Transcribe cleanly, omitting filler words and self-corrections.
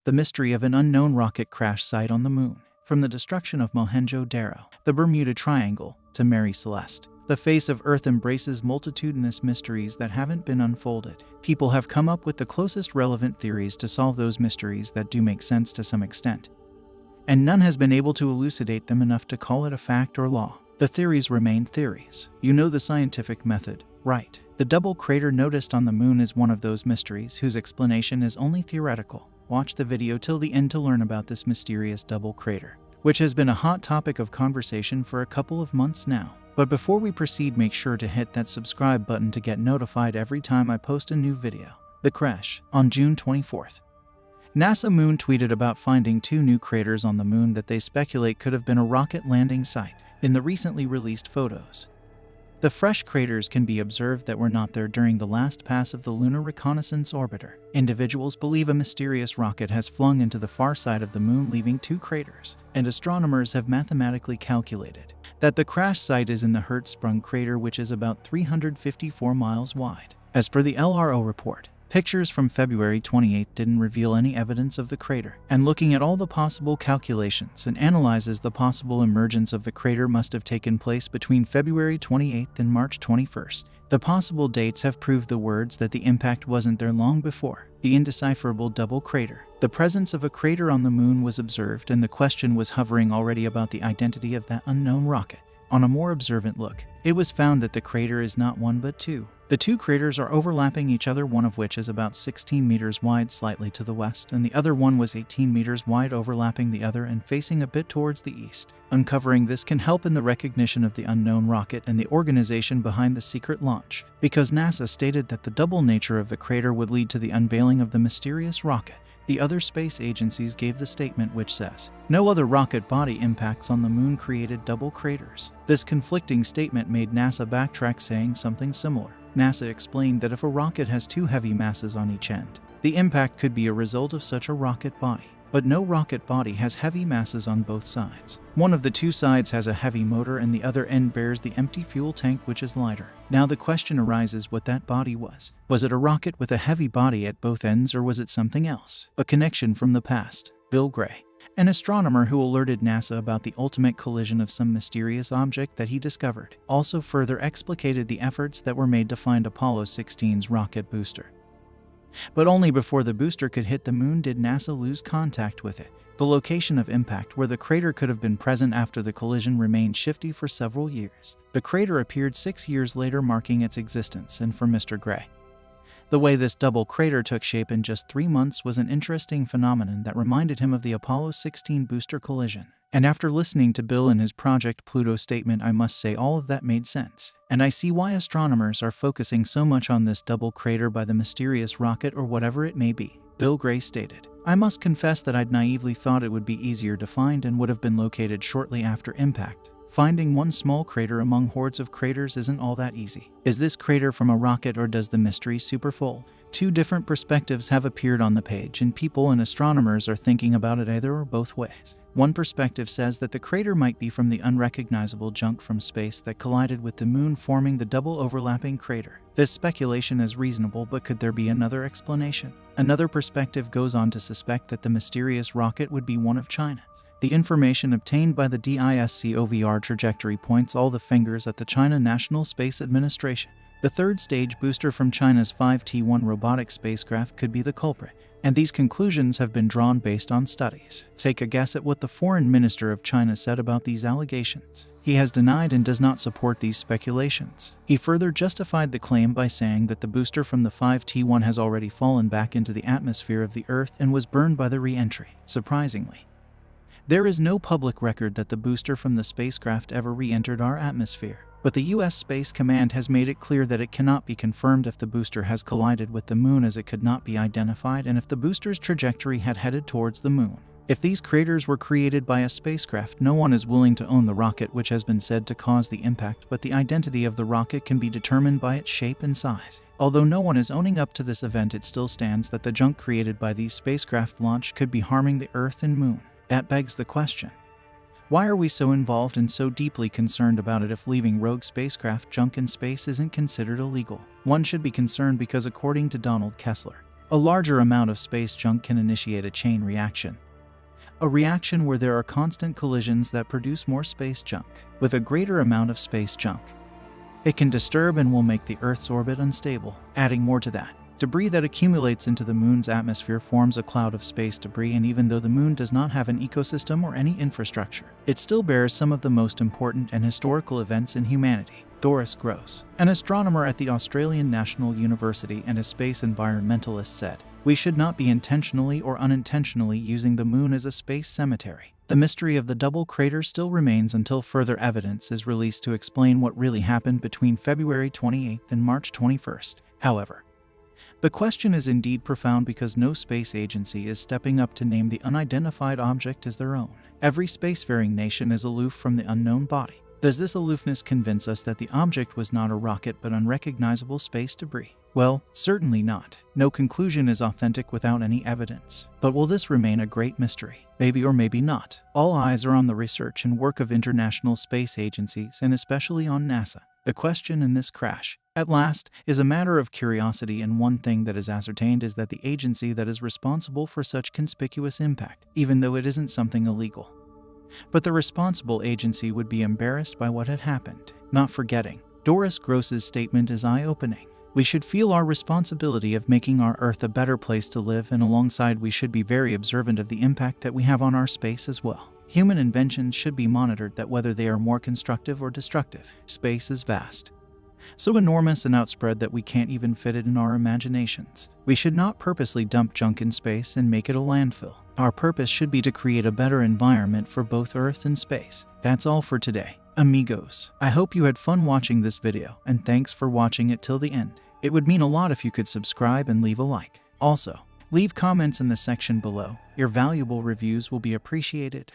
The mystery of an unknown rocket crash site on the moon. From the destruction of Mohenjo Daro, the Bermuda Triangle, to Mary Celeste, the face of Earth embraces multitudinous mysteries that haven't been unfolded. People have come up with the closest relevant theories to solve those mysteries that do make sense to some extent, and none has been able to elucidate them enough to call it a fact or law. The theories remain theories. You know the scientific method, right? The double crater noticed on the moon is one of those mysteries whose explanation is only theoretical. Watch the video till the end to learn about this mysterious double crater, which has been a hot topic of conversation for a couple of months now. But before we proceed, make sure to hit that subscribe button to get notified every time I post a new video. The crash. On June 24th, NASA Moon tweeted about finding 2 new craters on the moon that they speculate could have been a rocket landing site. In the recently released photos, the fresh craters can be observed that were not there during the last pass of the Lunar Reconnaissance Orbiter. Individuals believe a mysterious rocket has flung into the far side of the moon, leaving 2 craters, and astronomers have mathematically calculated that the crash site is in the Hertzsprung crater, which is about 354 miles wide. As per the LRO report, pictures from February 28 didn't reveal any evidence of the crater, and looking at all the possible calculations and analyzes the possible emergence of the crater must have taken place between February 28 and March 21. The possible dates have proved the words that the impact wasn't there long before. The indecipherable double crater. The presence of a crater on the moon was observed, and the question was hovering already about the identity of that unknown rocket. On a more observant look, it was found that the crater is not 1 but 2. The 2 craters are overlapping each other, one of which is about 16 meters wide slightly to the west, and the other one was 18 meters wide overlapping the other and facing a bit towards the east. Uncovering this can help in the recognition of the unknown rocket and the organization behind the secret launch, because NASA stated that the double nature of the crater would lead to the unveiling of the mysterious rocket. The other space agencies gave the statement which says, "No other rocket body impacts on the moon created double craters." This conflicting statement made NASA backtrack, saying something similar. NASA explained that if a rocket has 2 heavy masses on each end, the impact could be a result of such a rocket body. But no rocket body has heavy masses on both sides. One of the 2 sides has a heavy motor and the other end bears the empty fuel tank, which is lighter. Now the question arises what that body was. Was it a rocket with a heavy body at both ends, or was it something else? A connection from the past. Bill Gray, an astronomer who alerted NASA about the ultimate collision of some mysterious object that he discovered, also further explicated the efforts that were made to find Apollo 16's rocket booster. But only before the booster could hit the moon did NASA lose contact with it. The location of impact where the crater could have been present after the collision remained shifty for several years. The crater appeared 6 years later, marking its existence, and for Mr. Gray, the way this double crater took shape in just 3 months was an interesting phenomenon that reminded him of the Apollo 16 booster collision. And after listening to Bill in his Project Pluto statement, I must say all of that made sense. And I see why astronomers are focusing so much on this double crater by the mysterious rocket, or whatever it may be. Bill Gray stated, "I must confess that I'd naively thought it would be easier to find and would have been located shortly after impact. Finding one small crater among hordes of craters isn't all that easy. Is this crater from a rocket, or does the mystery superfold?" 2 different perspectives have appeared on the page, and people and astronomers are thinking about it either or both ways. One perspective says that the crater might be from the unrecognizable junk from space that collided with the moon, forming the double overlapping crater. This speculation is reasonable, but could there be another explanation? Another perspective goes on to suspect that the mysterious rocket would be one of China's. The information obtained by the DISCOVR trajectory points all the fingers at the China National Space Administration. The 3rd stage booster from China's 5T1 robotic spacecraft could be the culprit, and these conclusions have been drawn based on studies. Take a guess at what the Foreign Minister of China said about these allegations. He has denied and does not support these speculations. He further justified the claim by saying that the booster from the 5T1 has already fallen back into the atmosphere of the Earth and was burned by the re-entry. Surprisingly, there is no public record that the booster from the spacecraft ever re-entered our atmosphere. But the U.S. Space Command has made it clear that it cannot be confirmed if the booster has collided with the moon, as it could not be identified, and if the booster's trajectory had headed towards the moon. If these craters were created by a spacecraft, no one is willing to own the rocket which has been said to cause the impact, but the identity of the rocket can be determined by its shape and size. Although no one is owning up to this event, it still stands that the junk created by these spacecraft launch could be harming the Earth and moon. That begs the question, why are we so involved and so deeply concerned about it if leaving rogue spacecraft junk in space isn't considered illegal? One should be concerned because, according to Donald Kessler, A larger amount of space junk can initiate a chain reaction, a reaction where there are constant collisions that produce more space junk. With a greater amount of space junk, it can disturb and will make the Earth's orbit unstable. Adding more to that, debris that accumulates into the moon's atmosphere forms a cloud of space debris, and even though the moon does not have an ecosystem or any infrastructure, it still bears some of the most important and historical events in humanity. Doris Gross, an astronomer at the Australian National University and a space environmentalist, said, "We should not be intentionally or unintentionally using the moon as a space cemetery." The mystery of the double crater still remains until further evidence is released to explain what really happened between February 28th and March 21st. However, the question is indeed profound because no space agency is stepping up to name the unidentified object as their own. Every spacefaring nation is aloof from the unknown body. Does this aloofness convince us that the object was not a rocket but unrecognizable space debris? Well, certainly not. No conclusion is authentic without any evidence. But will this remain a great mystery? Maybe or maybe not. All eyes are on the research and work of international space agencies, and especially on NASA. The question in this crash, at last, is a matter of curiosity, and one thing that is ascertained is that the agency that is responsible for such conspicuous impact, even though it isn't something illegal, but the responsible agency would be embarrassed by what had happened. Not forgetting, Doris Gross's statement is eye-opening. We should feel our responsibility of making our Earth a better place to live, and alongside we should be very observant of the impact that we have on our space as well. Human inventions should be monitored, that whether they are more constructive or destructive. Space is vast, so enormous and outspread that we can't even fit it in our imaginations. We should not purposely dump junk in space and make it a landfill. Our purpose should be to create a better environment for both Earth and space. That's all for today, amigos. I hope you had fun watching this video, and thanks for watching it till the end. It would mean a lot if you could subscribe and leave a like. Also, leave comments in the section below. Your valuable reviews will be appreciated.